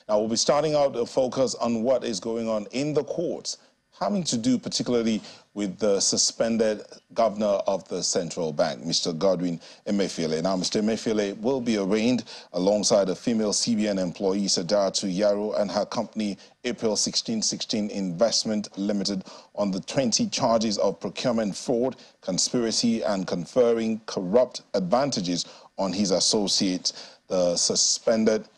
Now, we'll be starting out a focus on what is going on in the courts, having to do particularly with the suspended governor of the central bank, Mr. Godwin Emefiele. Now, Mr. Emefiele will be arraigned alongside a female CBN employee, Sadatu Yaro, and her company, April 1616 Investment Limited, on the 20 charges of procurement fraud, conspiracy, and conferring corrupt advantages on his associates. The suspended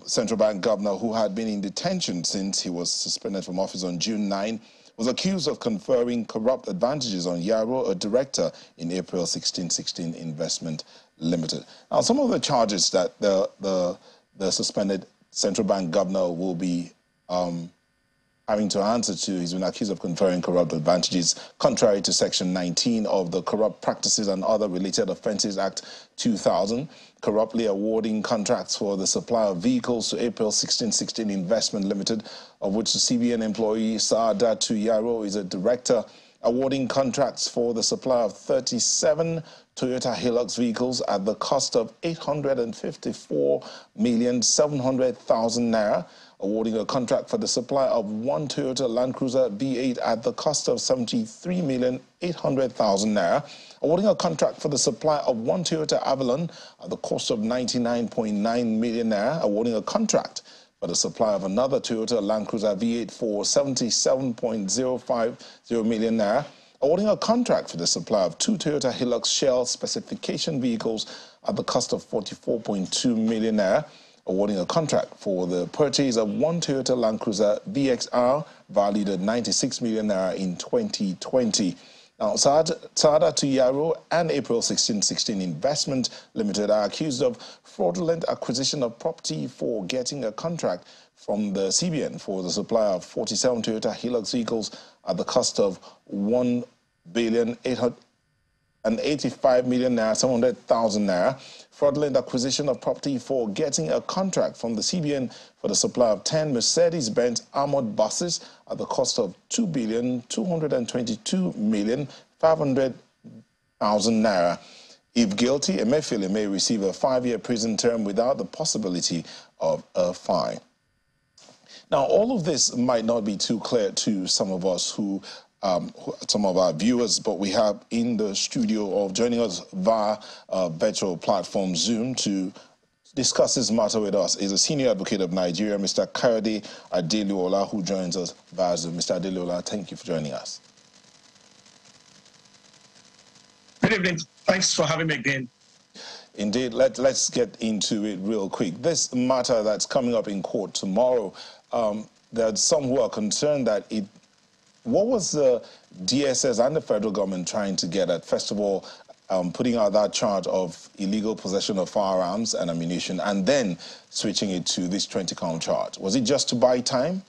central bank governor, who had been in detention since he was suspended from office on June 9, was accused of conferring corrupt advantages on Yaro, a director in April 1616 Investment Limited. Now, some of the charges that the suspended central bank governor will be having to answer to, he's been accused of conferring corrupt advantages contrary to Section 19 of the Corrupt Practices and Other Related Offences Act 2000, corruptly awarding contracts for the supply of vehicles to April 1616 Investment Limited, of which the CBN employee Saadatu Yaro is a director, awarding contracts for the supply of 37 Toyota Hilux vehicles at the cost of 854,700,000 naira, awarding a contract for the supply of one Toyota Land Cruiser V8 at the cost of 73,800,000 naira, awarding a contract for the supply of one Toyota Avalon at the cost of 99.9 million naira, awarding a contract for the supply of another Toyota Land Cruiser V8 for 77.050 million naira, awarding a contract for the supply of two Toyota Hilux Shell specification vehicles at the cost of 44.2 million naira, awarding a contract for the purchase of one Toyota Land Cruiser VXR valued at 96 million naira in 2020. Now, Saadatu Yaro and April 1616 Investment Limited are accused of fraudulent acquisition of property for getting a contract from the CBN for the supply of 47 Toyota Hilux vehicles at the cost of 1,885,700,000 naira, fraudulent acquisition of property for getting a contract from the CBN for the supply of 10 Mercedes-Benz armored buses at the cost of 2,222,500,000 naira. If guilty, Emefiele may receive a 5-year prison term without the possibility of a fine. Now, all of this might not be too clear to some of us some of our viewers, but we have in the studio joining us via virtual platform Zoom to discuss this matter with us is a senior advocate of Nigeria, Mr. Kayode Adeluola, who joins us via Zoom. Mr. Adeluola, thank you for joining us. Good evening. Thanks for having me again. Indeed. Let's get into it real quick. This matter that's coming up in court tomorrow, there are some who are concerned that what was the DSS and the federal government trying to get at? First of all, putting out that charge of illegal possession of firearms and ammunition, and then switching it to this 20-count charge. Was it just to buy time?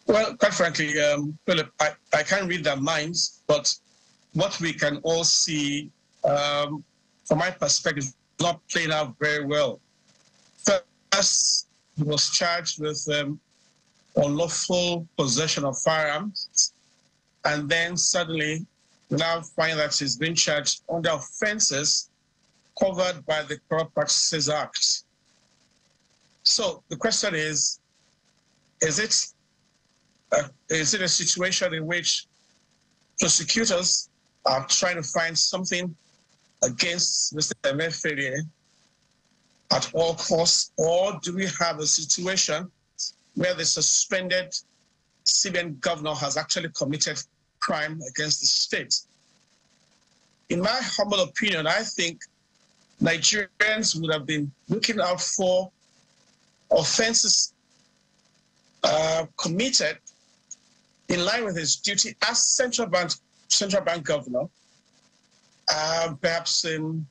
Well, quite frankly, Philip, I can't read their minds, but what we can all see, from my perspective, is not playing out very well. First, he was charged with unlawful possession of firearms, and then suddenly we now find that he's been charged under offenses covered by the Corrupt Practices Act. So the question is it a situation in which prosecutors are trying to find something against Mr. Emefiele at all costs, or do we have a situation where the suspended CBN governor has actually committed crime against the state? In my humble opinion, I think Nigerians would have been looking out for offenses committed in line with his duty as central bank governor, perhaps in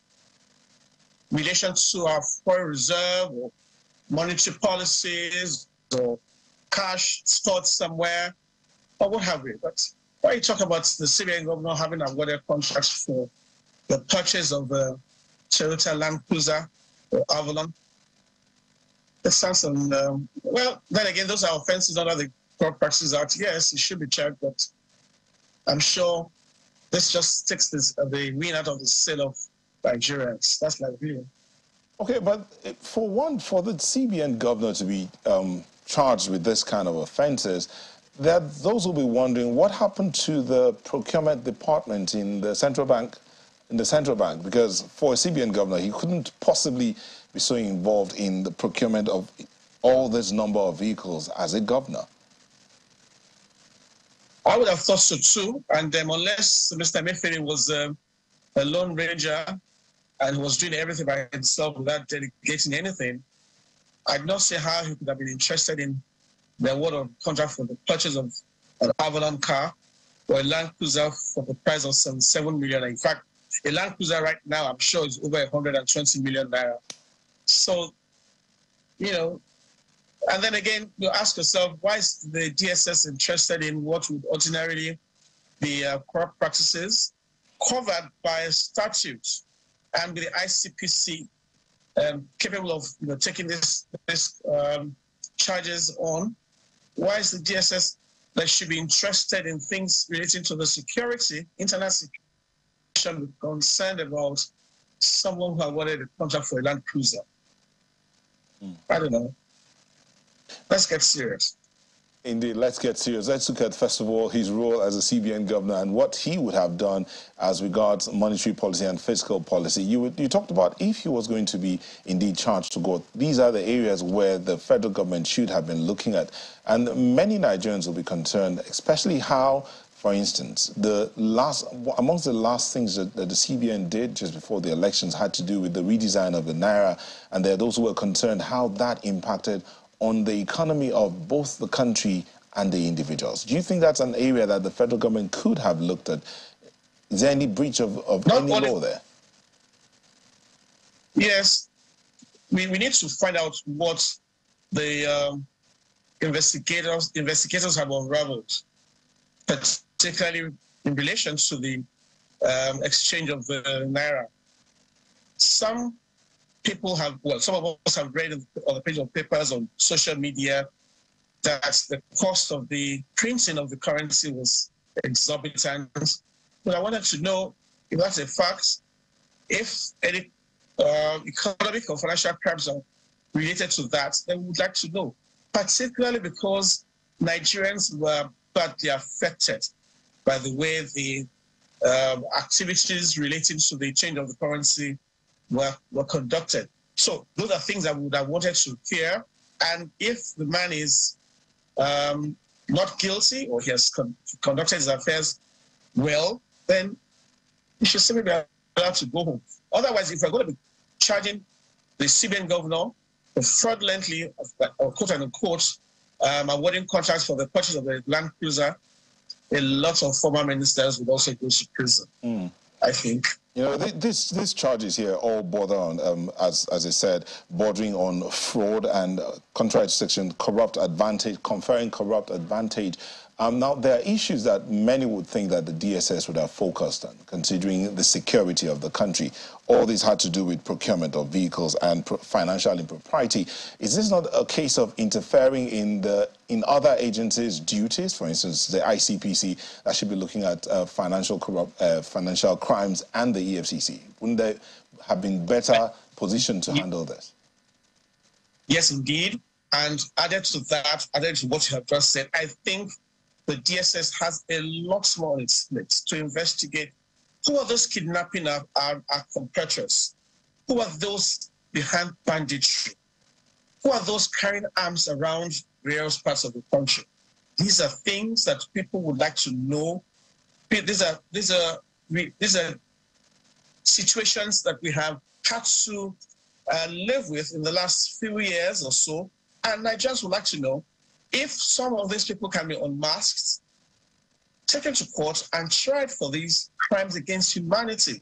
relation to our foreign reserve or monetary policies, or cash stored somewhere, or what have you. But when you talk about the CBN governor having awarded contracts for the purchase of a Toyota Land Cruiser or Avalon, it sounds well, then again, those are offenses under the Corrupt Practices Act. Yes, it should be charged, but I'm sure this just takes the wind out of the sail of Nigerians. That's my view. Okay, but for the CBN governor to be charged with this kind of offences, those will be wondering what happened to the procurement department in the central bank. Because for a CBN governor, he couldn't possibly be so involved in the procurement of all this number of vehicles as a governor. I would have thought so too, and unless Mr. Emefiele was a lone ranger and was doing everything by himself without delegating anything, I'd not see how he could have been interested in the award of contract for the purchase of an Avalon car or a Land Cruiser for the price of some 7 million. In fact, a Land Cruiser right now, I'm sure, is over 120 million naira. So, you know, and then again, you ask yourself, why is the DSS interested in what would ordinarily be corrupt practices covered by a statute and with the ICPC capable of taking this charges on? Why is the DSS that should be interested in things relating to the security, internal security, concerned about someone who awarded a contract for a Land Cruiser? I don't know. Let's get serious. Indeed, let's get serious. Let's look at, first of all, his role as a CBN governor and what he would have done as regards monetary policy and fiscal policy. You talked about if he was going to be indeed charged to court. These are the areas where the federal government should have been looking at. And many Nigerians will be concerned, especially how, for instance, amongst the last things that the CBN did just before the elections had to do with the redesign of the Naira. And there are those who were concerned how that impacted on the economy of both the country and the individuals. Do you think that's an area that the federal government could have looked at? Is there any breach of any law there? Yes. We need to find out what the investigators have unraveled, particularly in relation to the exchange of the Naira. Some people have, some of us have read on the page of papers on social media that the cost of the printing of the currency was exorbitant. But I wanted to know if that's a fact, if any economic or financial crimes are related to that, then we would like to know, particularly because Nigerians were badly affected by the way the activities relating to the change of the currency were conducted. So those are things I would have wanted to hear. And if the man is not guilty or he has conducted his affairs well, then he should simply be allowed to go home. Otherwise, if we're going to be charging the CBN governor fraudulently, or quote unquote, awarding contracts for the purchase of the Land Cruiser, a lot of former ministers would also go to prison, I think. You know, these charges here all border on, as I said, bordering on fraud and, contrary to section, corrupt advantage, conferring corrupt advantage. Now, there are issues that many would think that the DSS would have focused on, considering the security of the country. All this had to do with procurement of vehicles and financial impropriety. Is this not a case of interfering in other agencies' duties? For instance, the ICPC that should be looking at financial crimes, and the EFCC. Wouldn't they have been better positioned to handle this? Yes, indeed. And added to that, added to what you have just said, I think the DSS has a lot more on its plate to investigate who are those kidnapping our competitors, who are those behind banditry, who are those carrying arms around various parts of the country. These are things that people would like to know. These are situations that we have had to live with in the last few years or so, and Nigerians would like to know if some of these people can be unmasked, taken to court, and tried for these crimes against humanity.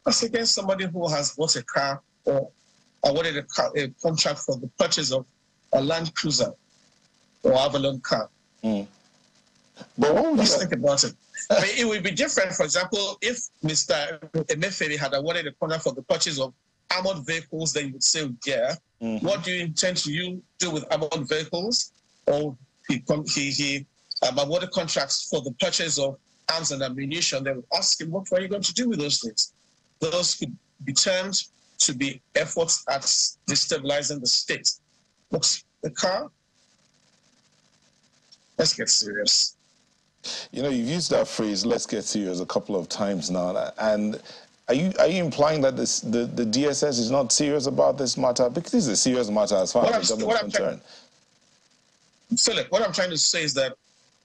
That's against somebody who has bought a car or awarded a contract for the purchase of a Land Cruiser or Avalon car. But what would you think about it? I mean, it would be different, for example, if Mr. Emefiele had awarded a contract for the purchase of armored vehicles, then you would say, yeah, what do you intend to do with armored vehicles? Or he awarded contracts for the purchase of arms and ammunition. They would ask him, what were you going to do with those things? Those could be termed to be efforts at destabilizing the state. But the car, let's get serious. You know, you've used that phrase, let's get serious, a couple of times now. And are you implying that the DSS is not serious about this matter? Because this is a serious matter as far as the government is concerned. Philip, what I'm trying to say is that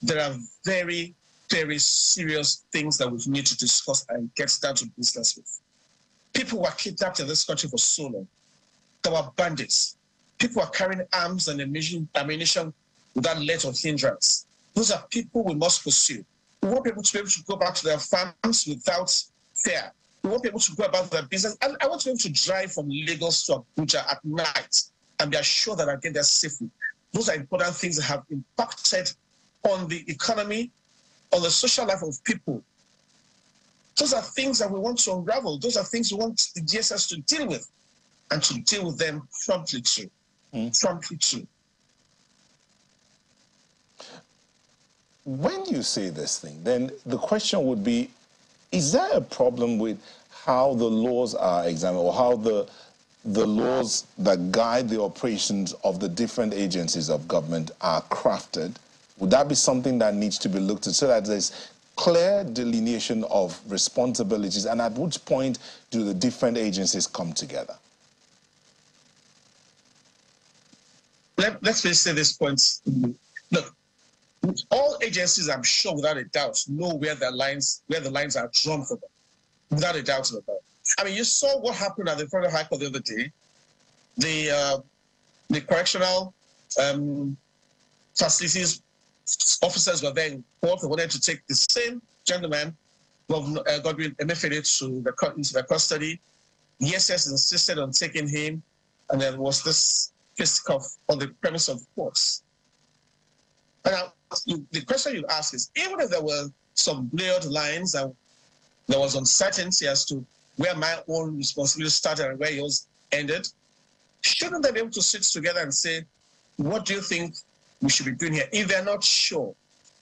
there are very, very serious things that we need to discuss and get down to business with. People were kidnapped in this country for so long. There were bandits. People were carrying arms and ammunition without let or hindrance. Those are people we must pursue. We want people to be able to go back to their farms without fear. We want people to go about their business. And I want to be able to drive from Lagos to Abuja at night and be assured that I get there safely. Those are important things that have impacted on the economy, on the social life of people. Those are things that we want to unravel. Those are things we want the DSS to deal with, and to deal with them promptly too. Promptly too. When you say this thing, then the question would be, is there a problem with how the laws are examined, or how the laws that guide the operations of the different agencies of government are crafted? Would that be something that needs to be looked at so that there's clear delineation of responsibilities, and at which point do the different agencies come together? Let's say this point. Look, all agencies, I'm sure without a doubt, know where the lines are drawn for them, without a doubt about that. I mean, you saw what happened at the Federal High Court the other day. The correctional facilities officers were then called. They wanted to take the same gentleman, Godwin Emefiele, into their custody. The ESS insisted on taking him, and there was this fisticuff on the premise of courts. Now, the question you ask is, even if there were some blurred lines and there was uncertainty as to where my own responsibility started and where yours ended, shouldn't they be able to sit together and say, what do you think we should be doing here? If they're not sure,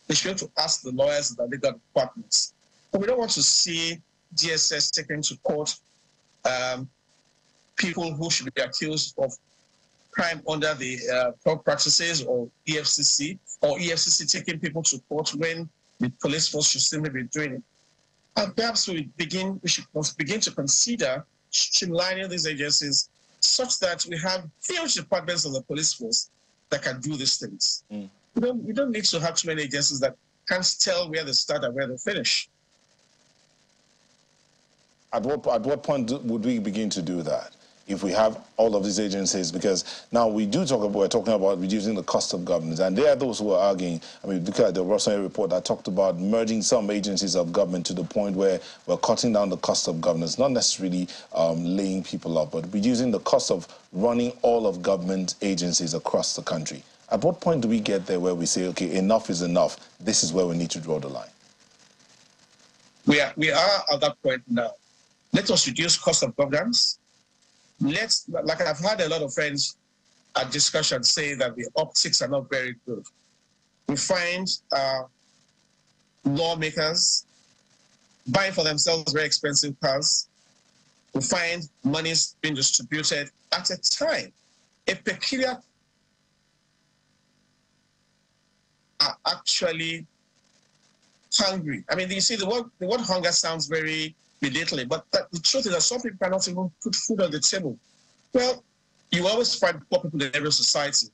they should be able to ask the lawyers and the legal departments. But we don't want to see DSS taking to court people who should be accused of crime under the Corrupt Practices or EFCC, or EFCC taking people to court when the police force should simply be doing it. And perhaps we should begin to consider streamlining these agencies such that we have huge departments of the police force that can do these things. We don't need to have too many agencies that can't tell where they start and where they finish. At what point would we begin to do that? If we have all of these agencies, because now we're talking about reducing the cost of governance, and there are those who are arguing. I mean, look at the Russell report that talked about merging some agencies of government to the point where we're cutting down the cost of governance, not necessarily laying people up, but reducing the cost of running all of government agencies across the country. At what point do we get there where we say, okay, enough is enough, this is where we need to draw the line? We are at that point now. Let us reduce cost of governance. Like I've had a lot of friends at discussion say that the optics are not very good. We find lawmakers buying for themselves very expensive cars. We find monies being distributed at a time. A peculiar are actually hungry. I mean, you see, the word hunger sounds very belittling, but the truth is that some people cannot even put food on the table. Well, you always find poor people in every society,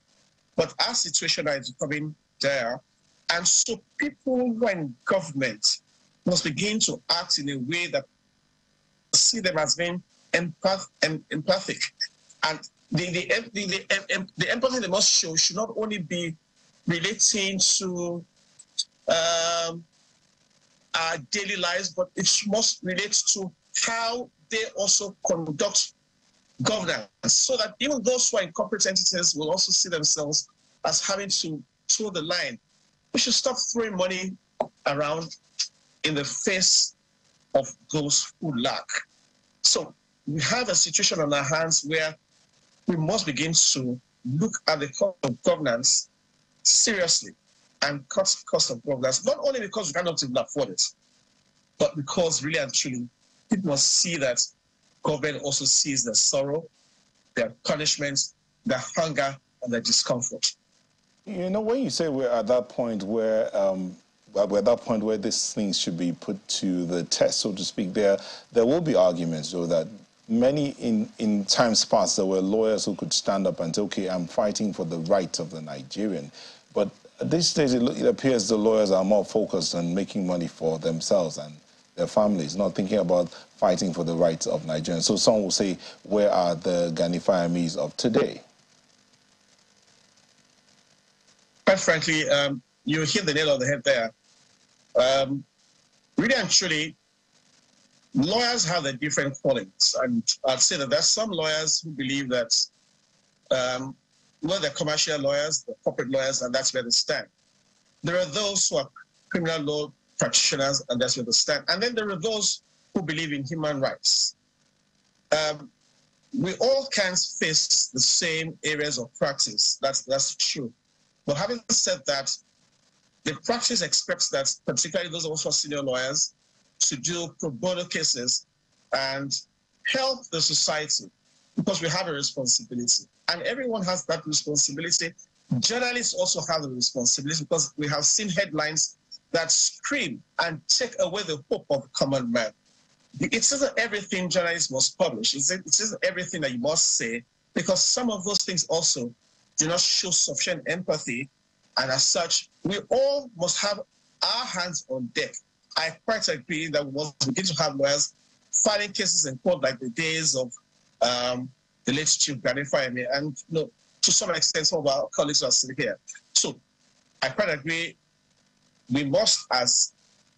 but our situation is becoming dire, and so people who are in government must begin to act in a way that see them as being empathic, and the empathy they must show should not only be relating to our daily lives, but it must relate to how they also conduct governance, so that even those who are in corporate entities will also see themselves as having to toe the line. We should stop throwing money around in the face of those who lack. So we have a situation on our hands where we must begin to look at the cost of governance seriously and cut cost of governance, not only because we cannot even afford it, but because really and truly people must see that government also sees their sorrow, their punishments, their hunger, and their discomfort. You know, when you say we're at that point where these things should be put to the test, so to speak, there will be arguments, though, that many in times past there were lawyers who could stand up and say, okay, I'm fighting for the rights of the Nigerian. But at this stage, it appears the lawyers are more focused on making money for themselves and their families, not thinking about fighting for the rights of Nigerians. So some will say, where are the Gani Fayamis of today? Quite frankly, you hit the nail on the head there. Really and truly, lawyers have their different callings. And I'd say that there's some lawyers who believe that, they're commercial lawyers, they're corporate lawyers, and that's where they stand. There are those who are criminal law practitioners, and that's where they stand. And then there are those who believe in human rights. We all can't face the same areas of practice. That's true. But having said that, the practice expects that, particularly those of us who are senior lawyers, to do pro bono cases and help the society, because we have a responsibility. And everyone has that responsibility. Journalists also have the responsibility, because we have seen headlines that scream and take away the hope of common man. It isn't everything journalists must publish. It isn't everything that you must say, because some of those things also do not show sufficient empathy. And as such, we all must have our hands on deck. I quite agree that we must begin to have lawyers filing cases in court like the days of the late Chief Gani Fayamis, and to some extent some of our colleagues are still here. So I quite agree. We must, as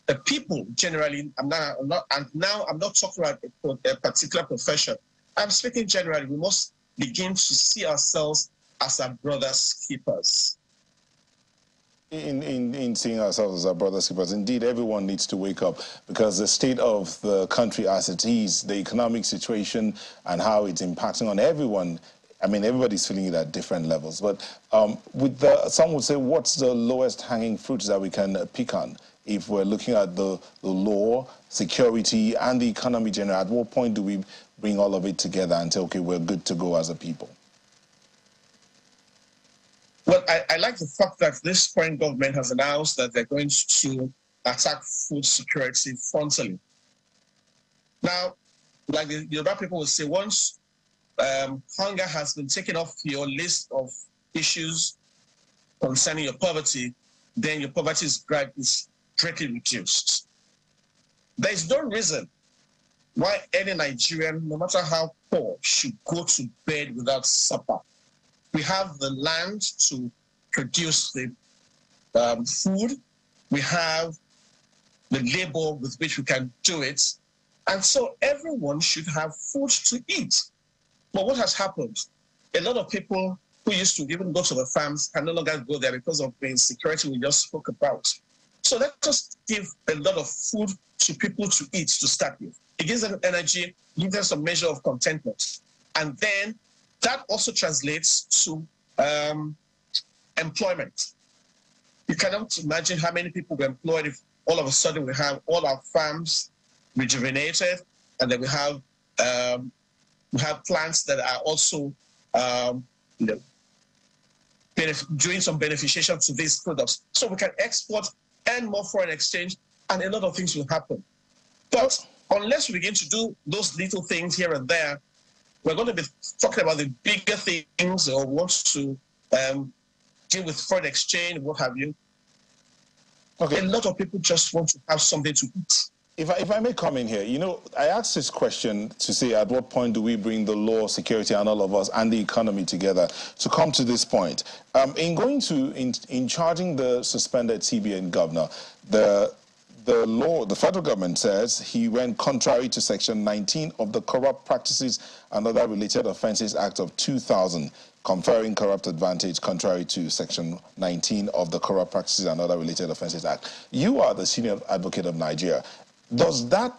the people generally, I'm not talking about a particular profession. I'm speaking generally. We must begin to see ourselves as our brothers' keepers. In seeing ourselves as our brothers' keepers, indeed, everyone needs to wake up, because the state of the country as it is, the economic situation and how it's impacting on everyone, I mean, everybody's feeling it at different levels. But some would say, what's the lowest hanging fruits that we can pick on if we're looking at the law, security, and the economy generally? At what point do we bring all of it together and say, okay, we're good to go as a people? Well, I like the fact that this current government has announced that they're going to attack food security frontally. Now, like the Yoruba people will say, once hunger has been taken off your list of issues concerning your poverty, then your poverty is greatly reduced. There is no reason why any Nigerian, no matter how poor, should go to bed without supper. We have the land to produce the food. We have the labor with which we can do it. And so everyone should have food to eat. But what has happened? A lot of people who used to even go to the farms can no longer go there because of the insecurity we just spoke about. So let's just give a lot of food to people to eat to start with. It gives them energy, gives them some measure of contentment. And then that also translates to employment. You cannot imagine how many people were employed if all of a sudden we have all our farms rejuvenated, and then we have plants that are also doing some beneficiation to these products. So we can export and more foreign exchange, and a lot of things will happen. But unless we begin to do those little things here and there, we're going to be talking about the bigger things, or want to deal with foreign exchange, what have you. Okay. A lot of people just want to have something to eat. If I may come in here, I asked this question to say, at what point do we bring the law, security, and all of us, and the economy together to come to this point? In charging the suspended CBN governor, the federal government says he went contrary to Section 19 of the Corrupt Practices and Other Related Offences Act of 2000, conferring corrupt advantage contrary to Section 19 of the Corrupt Practices and Other Related Offences Act. You are the senior advocate of Nigeria. Does that,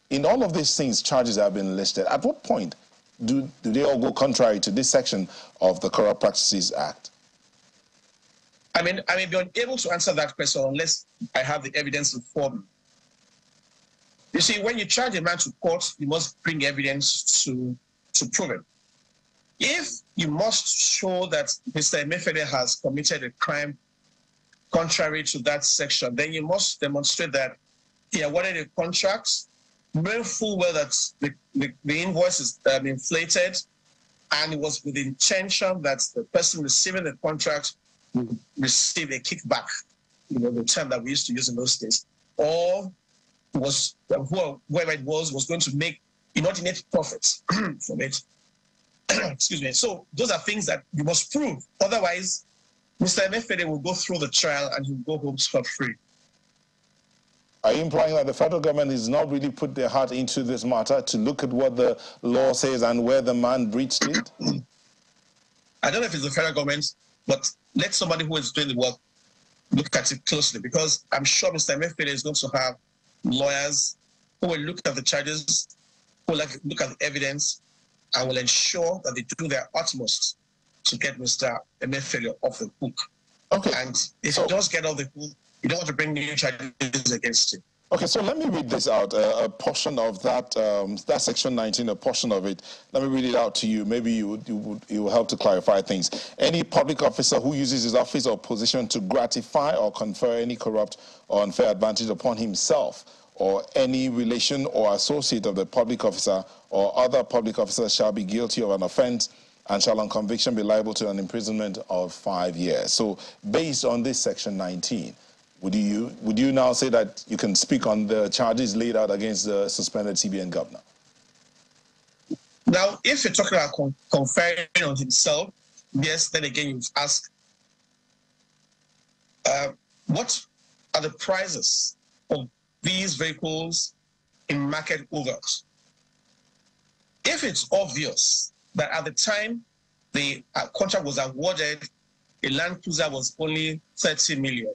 in all of these things, charges that have been listed, at what point do they all go contrary to this section of the Corrupt Practices Act? I mean, be unable to answer that question unless I have the evidence before me. You see, when you charge a man to court, you must bring evidence to prove it. If you must show that Mr. Emefiele has committed a crime contrary to that section, then you must demonstrate that he awarded a contract, knowing full well that the invoice is inflated, and it was with the intention that the person receiving the contract would receive a kickback, the term that we used to use in those days, or was whoever it was going to make inordinate profits from it. Excuse me. So those are things that you must prove. Otherwise, Mr. Emefiele will go through the trial and he'll go home scot-free. Are you implying that the federal government has not really put their heart into this matter to look at what the law says and where the man breached it? I don't know if it's the federal government, but let somebody who is doing the work look at it closely, because I'm sure Mr. Emefiele is going to have lawyers who will look at the charges, who will look at the evidence, and will ensure that they do their utmost to get Mr. Emefiele off the hook. Okay. And if he does get off the hook, you don't want to bring new charges against him. Okay, so let me read this out, a portion of that section 19, a portion of it. Let me read it out to you. Maybe you will help to clarify things. Any public officer who uses his office or position to gratify or confer any corrupt or unfair advantage upon himself or any relation or associate of the public officer or other public officers shall be guilty of an offense and shall on conviction be liable to an imprisonment of 5 years. So based on this section 19, would you now say that you can speak on the charges laid out against the suspended CBN governor? Now, if you're talking about conferring on himself, yes, then again you ask, what are the prices of these vehicles in market overs? If it's obvious that at the time the contract was awarded, a Land Cruiser was only 30 million,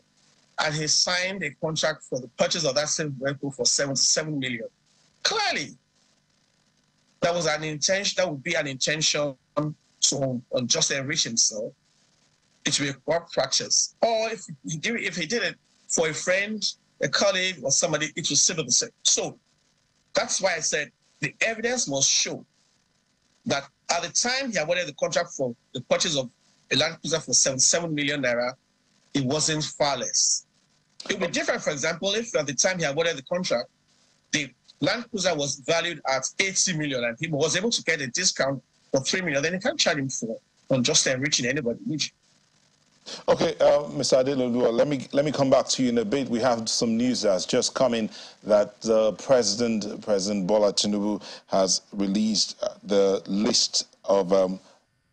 and he signed a contract for the purchase of that same vehicle for 77 million. Clearly, that was an intention. That would be an intention to just enrich himself. It would be a corrupt practice. Or if he did it for a friend, a colleague, or somebody, it was still the same. So that's why I said the evidence must show that at the time he awarded the contract for the purchase of a Land Cruiser for 77 million naira, it wasn't far less. It would be different, for example, if at the time he awarded the contract, the Land Cruiser was valued at 80 million and he was able to get a discount for 3 million, then you can't charge him for unjustly enriching anybody. Okay, Mr. Adelolua, let me come back to you in a bit. We have some news that's just come in that President Bola Tinubu has released the list of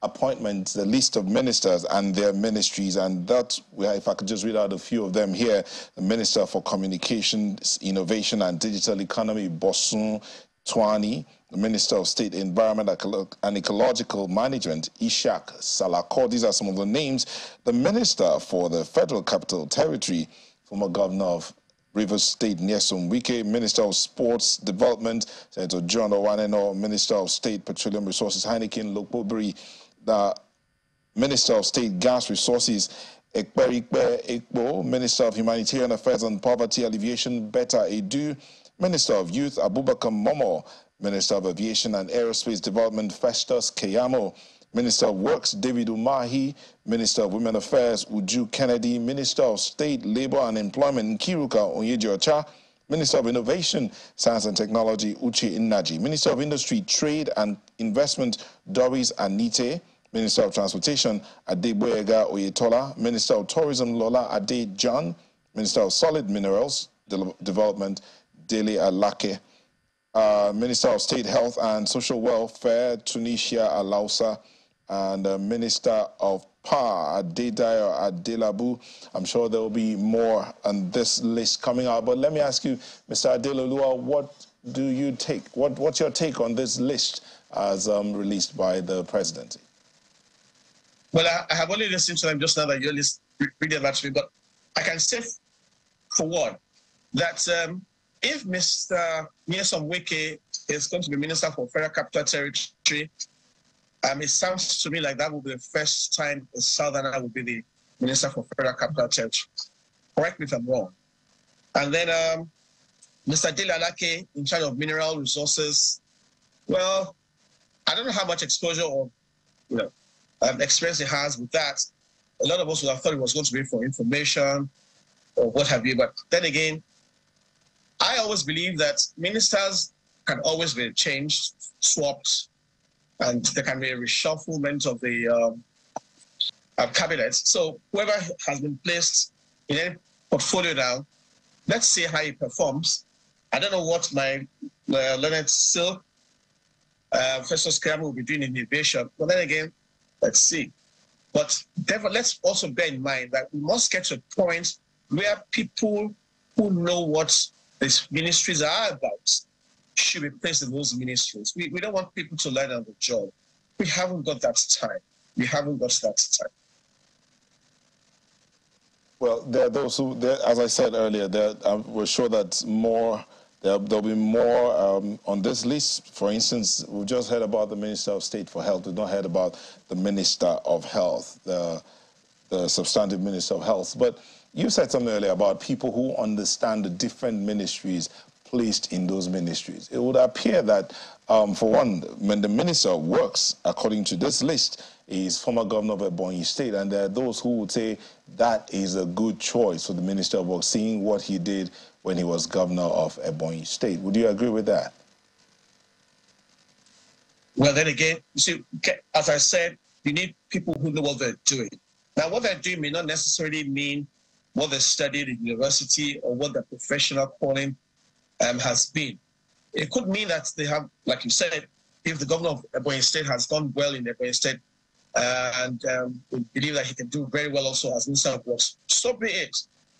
appointments, the list of ministers and their ministries, and that, if I could just read out a few of them here: the Minister for Communications, Innovation and Digital Economy, Bosun Twani; the Minister of State Environment and Ecological Management, Ishak Salako. These are some of the names. The Minister for the Federal Capital Territory, former Governor of Rivers State, Nyesom Wike; Minister of Sports Development, Senator John Owaneno; Minister of State Petroleum Resources, Heineken Lokbobri; the Minister of State Gas Resources, Ekberikbe Ekbo; Minister of Humanitarian Affairs and Poverty Alleviation, Betta Edu; Minister of Youth, Abubakar Momo; Minister of Aviation and Aerospace Development, Festus Keyamo; Minister of Works, David Umahi; Minister of Women Affairs, Uju Kennedy; Minister of State, Labor and Employment, Nkiruka Onyeji-Ocha; Minister of Innovation, Science and Technology, Uche Nnaji; Minister of Industry, Trade and Investment, Doris Anite; Minister of Transportation, Adegboyega Oyetola; Minister of Tourism, Lola Ade John; Minister of Solid Minerals Development, Dele Alake; Minister of State Health and Social Welfare, Tunisia Alausa; and Minister of Power, Adedayo Adelabu. I'm sure there will be more on this list coming out, but let me ask you, Mr. Adelolua, what do you take? What's your take on this list as released by the presidency? Well, I have only listened to them just now that you're reading that to me, but I can say for one that if Mr. Nyesom Wike is going to be Minister for Federal Capital Territory, it sounds to me like that will be the first time a Southerner will be the Minister for Federal Capital Territory. Correct me if I'm wrong. And then Mr. Dele Alake, in charge of mineral resources. Well, I don't know how much exposure or experience he has with that. A lot of us would have thought it was going to be for information or what have you. But then again, I always believe that ministers can always be changed, swapped, and there can be a reshufflement of the cabinet. So whoever has been placed in any portfolio now, let's see how he performs. I don't know what my Leonard Silk, Festus Keyamo will be doing in innovation. But then again, let's see. But therefore, let's also bear in mind that we must get to a point where people who know what these ministries are about should be placed in those ministries. We don't want people to learn on the job. We haven't got that time. We haven't got that time. Well, there are those who, as I said earlier, we're sure that there'll be more on this list. For instance, we've just heard about the Minister of State for Health. We've not heard about the Minister of Health, the substantive Minister of Health. But you said something earlier about people who understand the different ministries placed in those ministries. It would appear that, for one, when the minister works, according to this list, is former governor of Ebonyi State, and there are those who would say that is a good choice for the Minister of Work, seeing what he did when he was governor of Ebonyi State. Would you agree with that? Well, then again, you see, as I said, you need people who know what they're doing. Now, what they're doing may not necessarily mean what they studied in university or what their professional calling has been. It could mean that they have, like you said, if the governor of Ebonyi State has done well in Ebonyi State and we believe that he can do very well also as Minister of Works, so be it.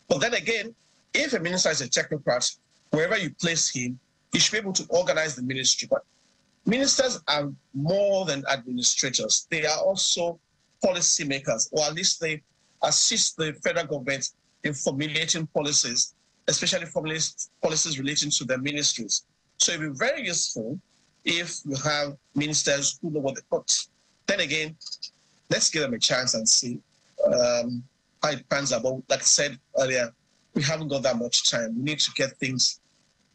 But then again, if a minister is a technocrat, wherever you place him, he should be able to organize the ministry. But ministers are more than administrators. They are also policy makers, or at least they assist the federal government in formulating policies, especially policies relating to their ministries. So it would be very useful if you have ministers who know what they put. Then again, let's give them a chance and see how it pans out. But like I said earlier, we haven't got that much time. We need to get things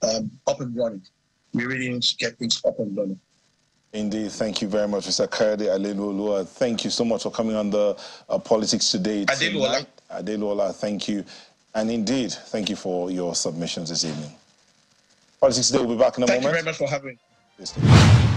up and running. We really need to get things up and running. Indeed. Thank you very much, Mr. Kayode Aleluola. Thank you so much for coming on the Politics Today tonight. Adeluola, thank you. And indeed, thank you for your submissions this evening. Politics Today will be back in a moment. Thank you very much for having me.